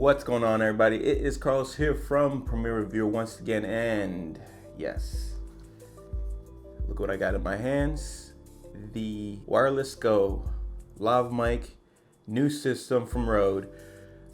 What's going on, everybody? It is Carlos here from PremierReviewer once again, and yes, look what I got in my hands. The Wireless Go Lav Mic, new system from Rode.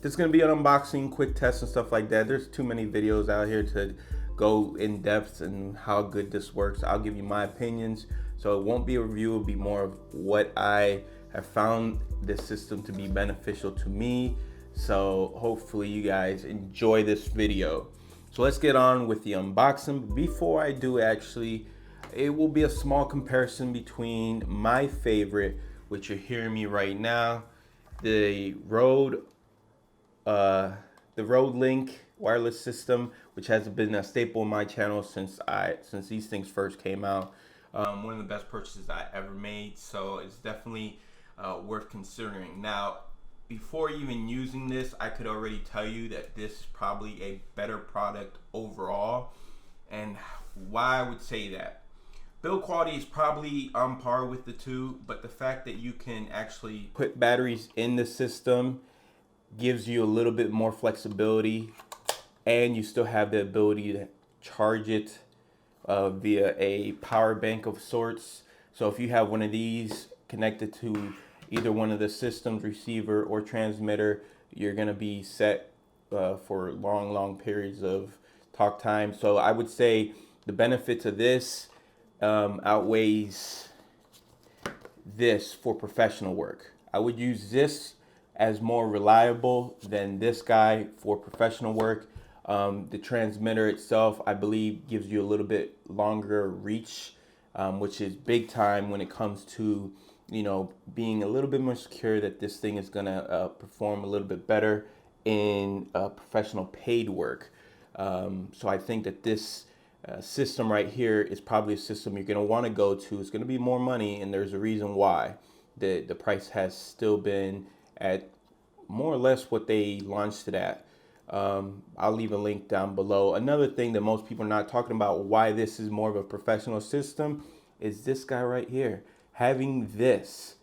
This is going to be an unboxing, quick test and stuff like that. There's too many videos out here to go in depth and how good this works. I'll give you my opinions, so it won't be a review, it'll be more of what I have found this system to be beneficial to me. So hopefully you guys enjoy this video. So let's get on with the unboxing. Before I do, actually, it will be a small comparison between my favorite, which you're hearing me right now, the RodeLink wireless system, which has been a staple in my channel since these things first came out. One of the best purchases I ever made, so it's definitely worth considering. Now, before even using this, I could already tell you that this is probably a better product overall. And why I would say that: build quality is probably on par with the two, but the fact that you can actually put batteries in the system gives you a little bit more flexibility, and you still have the ability to charge it via a power bank of sorts. So if you have one of these connected to either one of the systems, receiver or transmitter, you're gonna be set for long periods of talk time. So I would say the benefits of this outweighs this for professional work. I would use this as more reliable than this guy for professional work. The transmitter itself, I believe, gives you a little bit longer reach, which is big time when it comes to, you know, being a little bit more secure that this thing is gonna perform a little bit better in professional paid work. So I think that this system right here is probably a system you're gonna wanna go to. It's gonna be more money, and there's a reason why. The price has still been at more or less what they launched it at. I'll leave a link down below. Another thing that most people are not talking about, why this is more of a professional system, is this guy right here. Having this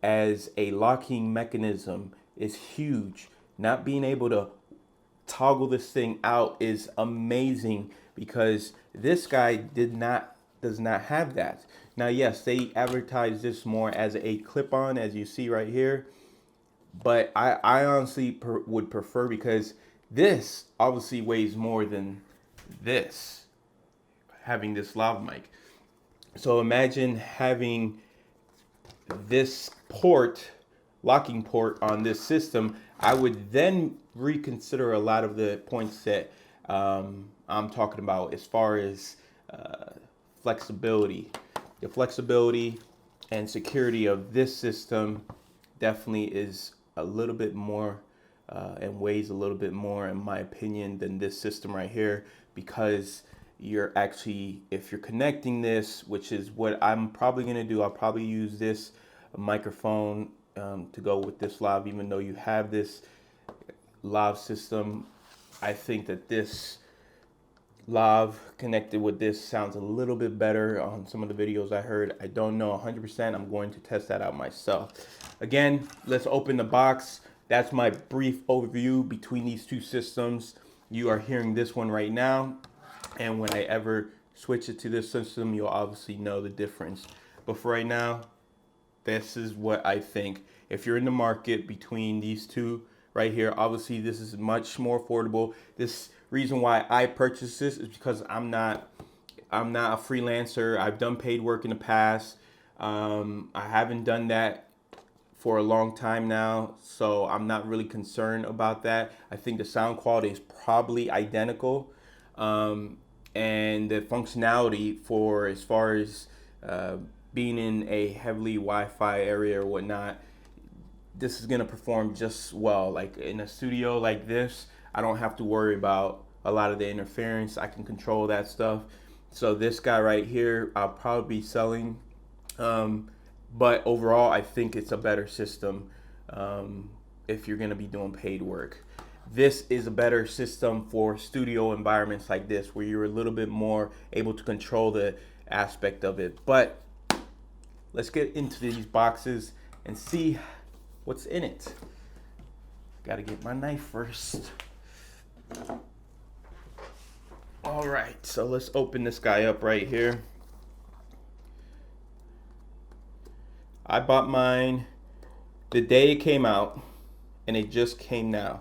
as a locking mechanism is huge. Not being able to toggle this thing out is amazing, because this guy does not have that. Now, yes, they advertise this more as a clip-on, as you see right here, but I honestly would prefer, because this obviously weighs more than this, having this lav mic. So imagine having this port, locking port on this system. I would then reconsider a lot of the points that I'm talking about as far as flexibility. The flexibility and security of this system definitely is a little bit more and weighs a little bit more, in my opinion, than this system right here, because you're actually, if you're connecting this, which is what I'm probably going to do, I'll probably use this microphone to go with this lav. Even though you have this lav system, I think that this lav connected with this sounds a little bit better on some of the videos I heard. I don't know 100%. I'm going to test that out myself. Again, let's open the box. That's my brief overview between these two systems. You are hearing this one right now, and when I ever switch it to this system, you'll obviously know the difference. But for right now, this is what I think. If you're in the market between these two right here, obviously this is much more affordable. This reason why I purchased this is because I'm not a freelancer. I've done paid work in the past. I haven't done that for a long time now, so I'm not really concerned about that. I think the sound quality is probably identical, and the functionality for as far as being in a heavily Wi-Fi area or whatnot, this is gonna perform just well. Like in a studio like this, I don't have to worry about a lot of the interference. I can control that stuff. So this guy right here, I'll probably be selling. But overall, I think it's a better system if you're gonna be doing paid work. This is a better system for studio environments like this, where you're a little bit more able to control the aspect of it. But let's get into these boxes and see what's in it. Gotta get my knife first. All right, so let's open this guy up right here. I bought mine the day it came out, and it just came now.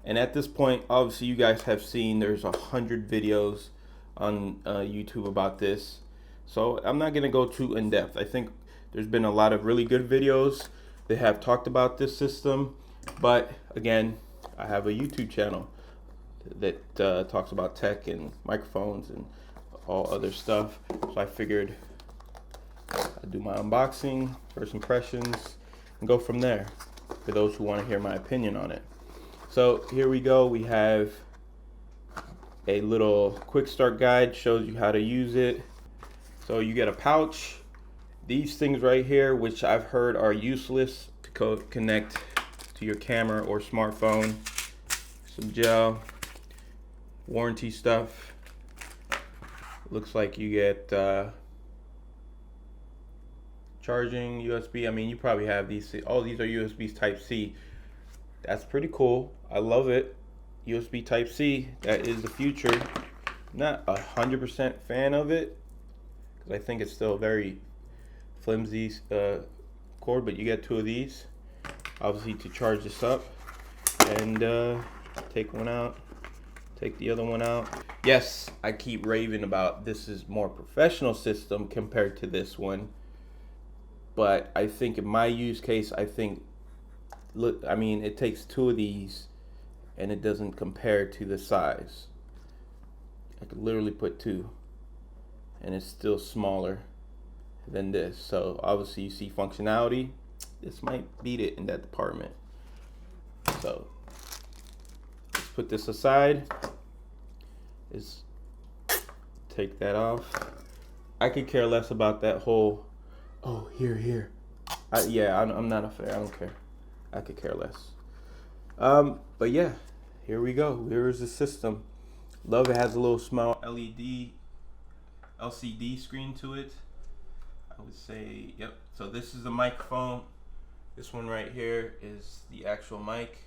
And at this point, obviously you guys have seen there's 100 videos on YouTube about this. So I'm not gonna go too in depth. I think there's been a lot of really good videos that have talked about this system. But again, I have a YouTube channel that talks about tech and microphones and all other stuff. So I figured I'd do my unboxing, first impressions, and go from there for those who want to hear my opinion on it. So here we go. We have a little quick start guide, shows you how to use it. So you get a pouch, these things right here, which I've heard are useless to connect to your camera or smartphone. Some gel, warranty stuff. Looks like you get charging USB. I mean, you probably have these. Oh, these are USB Type-C. That's pretty cool. I love it. USB Type-C, that is the future. Not 100% fan of it, because I think it's still a very flimsy cord, but you get two of these, obviously, to charge this up. And take one out, take the other one out. Yes, I keep raving about this is more professional system compared to this one. But I think in my use case, look, I mean, it takes two of these and it doesn't compare to the size. I could literally put two and it's still smaller than this. So obviously you see functionality. This might beat it in that department. So let's put this aside. Let's take that off. I could care less about that whole, oh, here. I'm not a fan. I don't care. I could care less. But yeah, here we go. Here is the system. Love it has a little small LCD screen to it. I would say, yep. So this is the microphone. This one right here is the actual mic.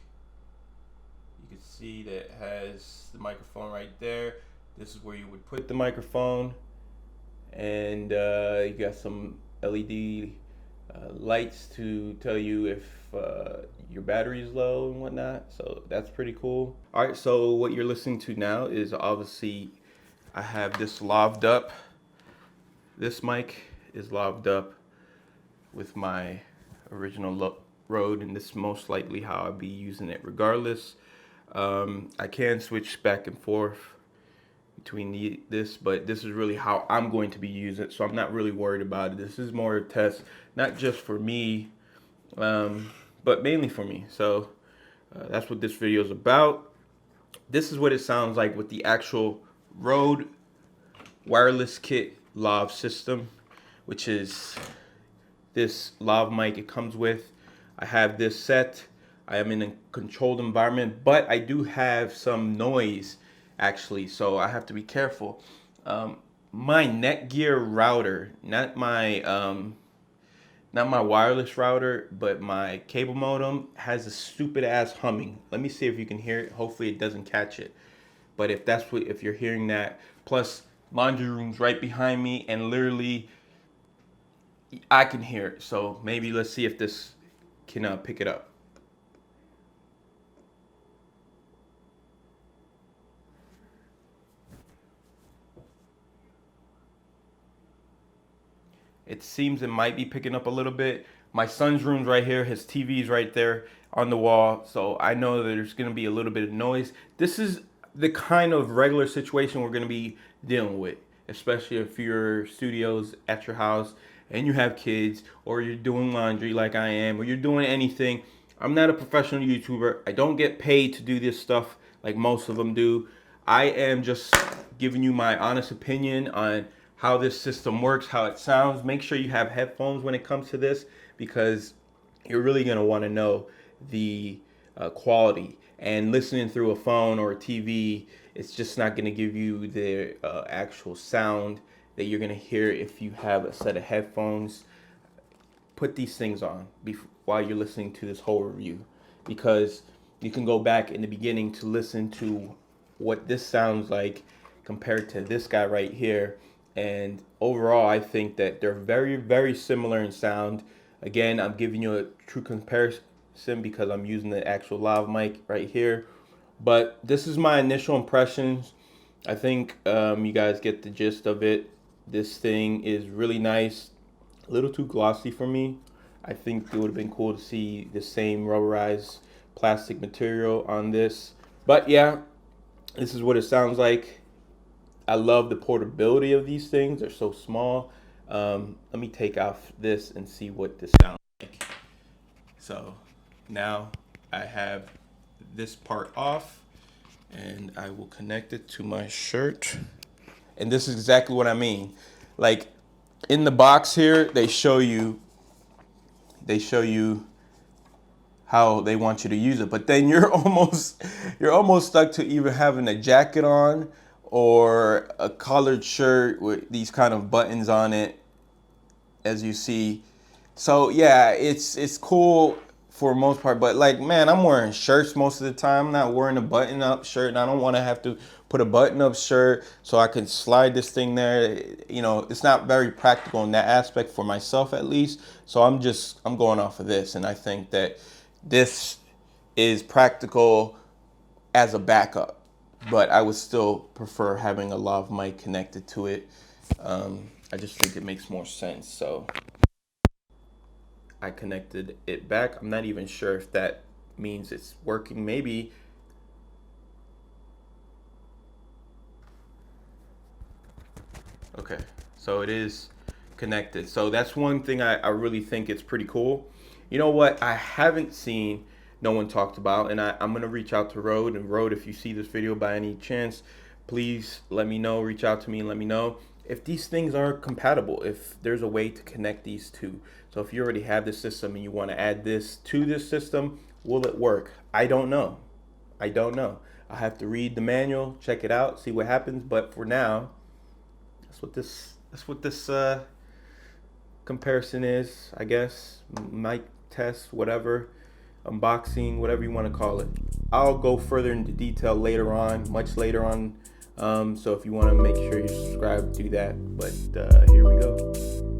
You can see that it has the microphone right there. This is where you would put the microphone. And you got some LED lights to tell you if your battery is low and whatnot. So that's pretty cool. All right, so what you're listening to now is obviously I have this laved up. This mic is laved up with my original Rode, and this is most likely how I'll be using it regardless. I can switch back and forth between this, but this is really how I'm going to be using it, so I'm not really worried about it. This is more a test, not just for me, but mainly for me. So that's what this video is about. This is what it sounds like with the actual Rode wireless kit lav system, which is this lav mic it comes with. I have this set. I am in a controlled environment, but I do have some noise actually, so I have to be careful. My Netgear router, not my wireless router, but my cable modem has a stupid ass humming. Let me see if you can hear it. Hopefully it doesn't catch it. But if you're hearing that, plus laundry room's right behind me, and literally I can hear it. So maybe let's see if this can pick it up. It seems it might be picking up a little bit. My son's room's right here. His TV's right there on the wall. So I know that there's going to be a little bit of noise. This is the kind of regular situation we're going to be dealing with, especially if your studio's at your house and you have kids, or you're doing laundry like I am, or you're doing anything. I'm not a professional YouTuber. I don't get paid to do this stuff like most of them do. I am just giving you my honest opinion on how this system works, how it sounds. Make sure you have headphones when it comes to this, because you're really going to want to know the quality. And listening through a phone or a TV, it's just not going to give you the actual sound that you're going to hear if you have a set of headphones. Put these things on while you're listening to this whole review, because you can go back in the beginning to listen to what this sounds like compared to this guy right here. And overall, I think that they're very, very similar in sound. Again, I'm giving you a true comparison because I'm using the actual lav mic right here. But this is my initial impressions. I think you guys get the gist of it. This thing is really nice, a little too glossy for me. I think it would have been cool to see the same rubberized plastic material on this. But yeah, this is what it sounds like. I love the portability of these things. They're so small. Let me take off this and see what this sounds like. So now I have this part off, and I will connect it to my shirt. And this is exactly what I mean. Like in the box here, they show you how they want you to use it, but then you're almost stuck to either having a jacket on or a collared shirt with these kind of buttons on it, as you see. So yeah, it's cool for the most part, but like, man, I'm wearing shirts most of the time. I'm not wearing a button-up shirt, and I don't want to have to put a button-up shirt so I can slide this thing there. You know, it's not very practical in that aspect for myself, at least. So I'm going off of this, and I think that this is practical as a backup, but I would still prefer having a lav mic connected to it. I just think it makes more sense. So I connected it back. I'm not even sure if that means it's working. Maybe. Okay, so it is connected. So that's one thing I really think it's pretty cool. You know what I haven't seen, no one talked about, and I'm going to reach out to Rode. And Rode, if you see this video by any chance, please let me know, reach out to me and let me know if these things are compatible, if there's a way to connect these two. So if you already have this system and you want to add this to this system, will it work? I don't know. I don't know. I have to read the manual, check it out, see what happens. But for now, that's what this comparison is, I guess. Mic test, whatever, unboxing, whatever you want to call it. I'll go further into detail later on, much later on. So if you want to make sure you subscribe, do that. But here we go.